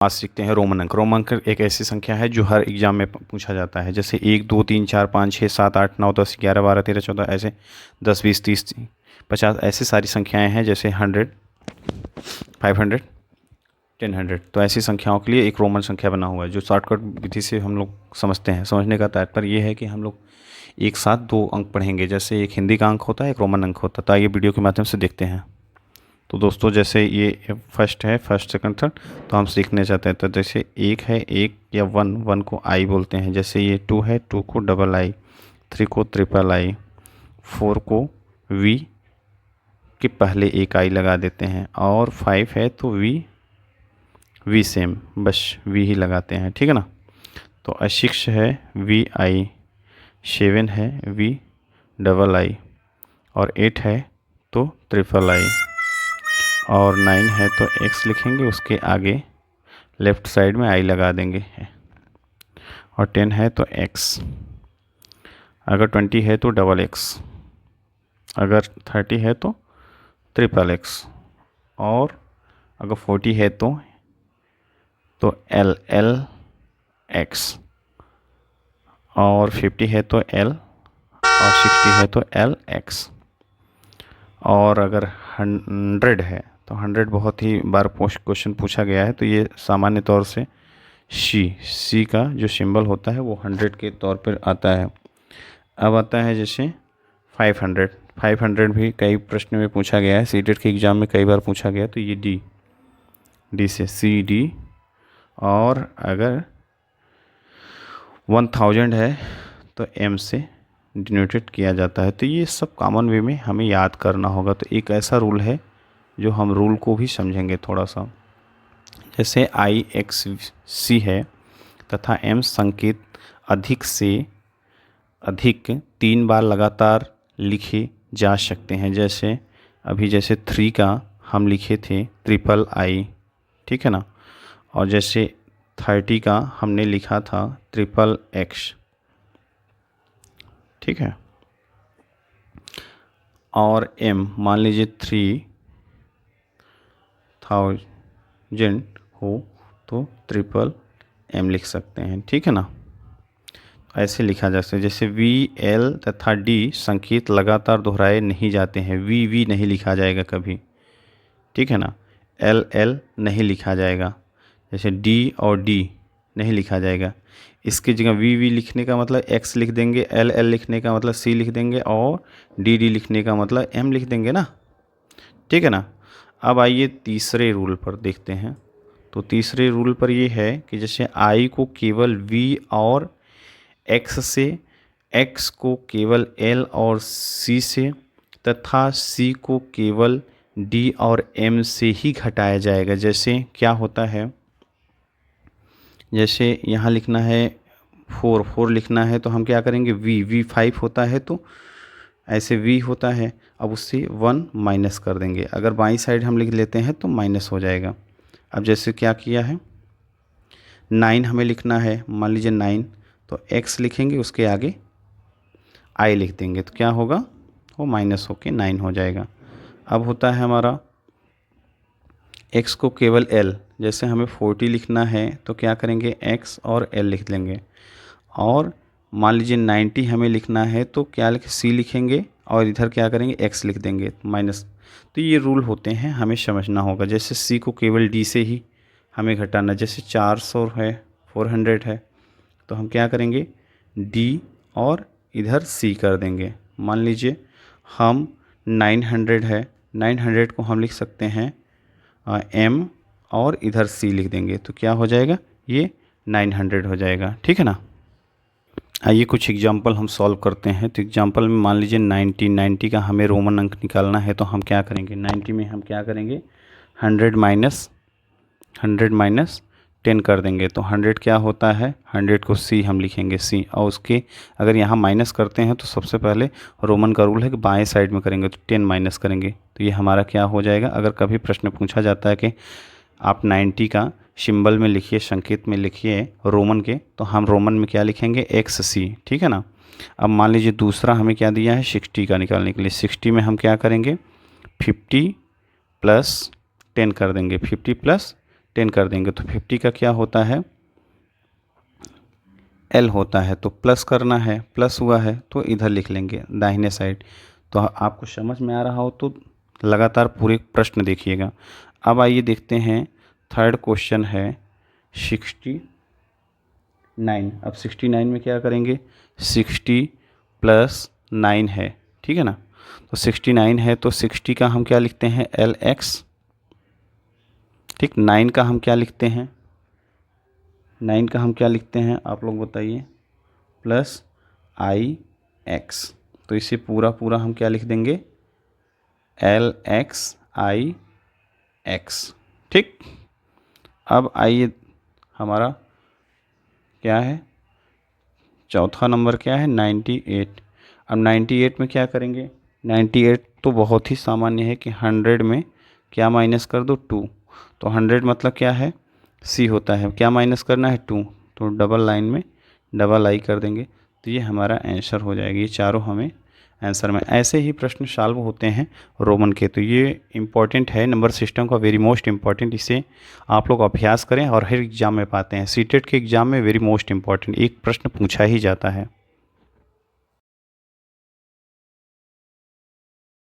आज सीखते हैं रोमन अंक। रोमन अंक एक ऐसी संख्या है जो हर एग्जाम में पूछा जाता है। जैसे 1 2 3 4 5 6 7 8 9 10 11 12 13 14 ऐसे 10 20 30 50 ऐसी सारी संख्याएं हैं। जैसे 100 500 1000 तो ऐसी संख्याओं के लिए एक रोमन संख्या बना हुआ है जो शॉर्टकट विधि से हम लोग समझते हैं। समझने का तात्पर्य ये है कि हम लोग एक साथ दो अंक पढ़ेंगे। जैसे एक हिंदी का अंक होता है, एक रोमन अंक होता है। तो आइए वीडियो के माध्यम से देखते हैं। तो दोस्तों जैसे ये फर्स्ट है, फर्स्ट सेकंड थर्ड, तो हम सीखने चाहते हैं। तो जैसे एक है एक या वन को आई बोलते हैं। जैसे ये 2 है, 2 को डबल आई, 3 को ट्रिपल आई, 4 को वी के पहले एक आई लगा देते हैं, और 5 है तो वी सेम, बस वी ही लगाते हैं, ठीक है ना। तो 6 है वी आई, 7 है वी डबल आई, और 8 है तो ट्रिपल आई, और 9 है तो x लिखेंगे, उसके आगे लेफ़्ट साइड में i लगा देंगे, और 10 है तो x, अगर 20 है तो डबल x, अगर 30 है तो ट्रिपल x, और अगर 40 है तो l x, और 50 है तो l, और 60 है तो l x, और अगर 100 है तो 100 बहुत ही बार क्वेश्चन पूछा गया है। तो ये सामान्य तौर से सी का जो सिंबल होता है वो 100 के तौर पर आता है। अब आता है जैसे 500 भी कई प्रश्न में पूछा गया है, सीटेट के एग्ज़ाम में कई बार पूछा गया। तो ये डी से सी डी, और अगर 1000 है तो एम से डिनोटेड किया जाता है। तो ये सब कॉमन वे में हमें याद करना होगा। तो एक ऐसा रूल है जो हम रूल को भी समझेंगे थोड़ा सा। जैसे आई एक्स सी है तथा एम संकेत अधिक से अधिक 3 बार लगातार लिखे जा सकते हैं। जैसे अभी जैसे 3 का हम लिखे थे ट्रिपल आई, ठीक है ना, और जैसे 30 का हमने लिखा था ट्रिपल एक्स, ठीक है। और m मान लीजिए 3000 हो तो ट्रिपल m लिख सकते हैं, ठीक है ना। ऐसे लिखा जा सकता है। जैसे v l तथा d संकेत लगातार दोहराए नहीं जाते हैं। v नहीं लिखा जाएगा कभी, ठीक है ना। l नहीं लिखा जाएगा। जैसे d और d नहीं लिखा जाएगा। इसकी जगह वी लिखने का मतलब x लिख देंगे, l लिखने का मतलब c लिख देंगे, और d लिखने का मतलब m लिख देंगे ना, ठीक है ना। अब आइए तीसरे रूल पर देखते हैं। तो तीसरे रूल पर ये है कि जैसे i को केवल v और x से, x को केवल l और c से, तथा c को केवल d और m से ही घटाया जाएगा। जैसे क्या होता है, जैसे यहाँ लिखना है 4 लिखना है तो हम क्या करेंगे, v 5 होता है तो ऐसे v होता है, अब उससे 1 माइनस कर देंगे। अगर बाईं साइड हम लिख लेते हैं तो माइनस हो जाएगा। अब जैसे क्या किया है, 9 हमें लिखना है, मान लीजिए 9, तो x लिखेंगे, उसके आगे i लिख देंगे, तो क्या होगा, वो माइनस होके 9 हो जाएगा। अब होता है हमारा x को केवल l, जैसे हमें 40 लिखना है तो क्या करेंगे, x और l लिख लेंगे। और मान लीजिए 90 हमें लिखना है तो क्या c लिखेंगे, और इधर क्या करेंगे, x लिख देंगे, माइनस। तो ये रूल होते हैं, हमें समझना होगा। जैसे c को केवल d से ही हमें घटाना। जैसे 400 है, 400 है, तो हम क्या करेंगे, d और इधर c कर देंगे। मान लीजिए हम 900 है, 900 को हम लिख सकते हैं m और इधर c लिख देंगे, तो क्या हो जाएगा, ये 900 हो जाएगा, ठीक है ना। आइए कुछ एग्जांपल हम सॉल्व करते हैं। तो एग्जांपल में मान लीजिए 90 का हमें रोमन अंक निकालना है, तो हम क्या करेंगे, 90 में हम क्या करेंगे, 100 माइनस 10 कर देंगे। तो 100 क्या होता है, 100 को c हम लिखेंगे, c, और उसके अगर यहाँ माइनस करते हैं तो सबसे पहले रोमन का रूल है कि बाएं साइड में करेंगे, तो 10 माइनस करेंगे, तो ये हमारा क्या हो जाएगा। अगर कभी प्रश्न पूछा जाता है कि आप 90 का सिंबल में लिखिए, संकेत में लिखिए रोमन के, तो हम रोमन में क्या लिखेंगे, XC, ठीक है ना। अब मान लीजिए दूसरा हमें क्या दिया है, 60 का निकालने के लिए। 60 में हम क्या करेंगे, 50 + 10 कर देंगे, 50 + 10 कर देंगे तो 50 का क्या होता है, L होता है। तो प्लस करना है, प्लस हुआ है तो इधर लिख लेंगे दाहिने साइड। तो आपको समझ में आ रहा हो तो लगातार पूरे प्रश्न देखिएगा। अब आइए देखते हैं, थर्ड क्वेश्चन है 69। अब 69 में क्या करेंगे, 60 प्लस 9 है, ठीक है ना। तो 69 है तो 60 का हम क्या लिखते हैं, LX, ठीक। 9 का हम क्या लिखते हैं, 9 का हम क्या लिखते हैं आप लोग बताइए, प्लस IX। तो इसे पूरा पूरा हम क्या लिख देंगे, LXIX, ठीक। अब आइए, हमारा क्या है, चौथा नंबर क्या है, 98। अब 98 में क्या करेंगे, 98 तो बहुत ही सामान्य है कि 100 में क्या माइनस कर दो, 2। तो 100 मतलब क्या है, C होता है, क्या माइनस करना है, 2। तो डबल लाइन में डबल I कर देंगे तो ये हमारा आंसर हो जाएगी। ये चारों हमें आंसर में ऐसे ही प्रश्न सॉल्व होते हैं रोमन के। तो ये इम्पॉर्टेंट है, नंबर सिस्टम का वेरी मोस्ट इम्पॉर्टेंट। इसे आप लोग अभ्यास करें और हर एग्ज़ाम में पाते हैं। सीटेट के एग्ज़ाम में वेरी मोस्ट इम्पॉर्टेंट एक प्रश्न पूछा ही जाता है।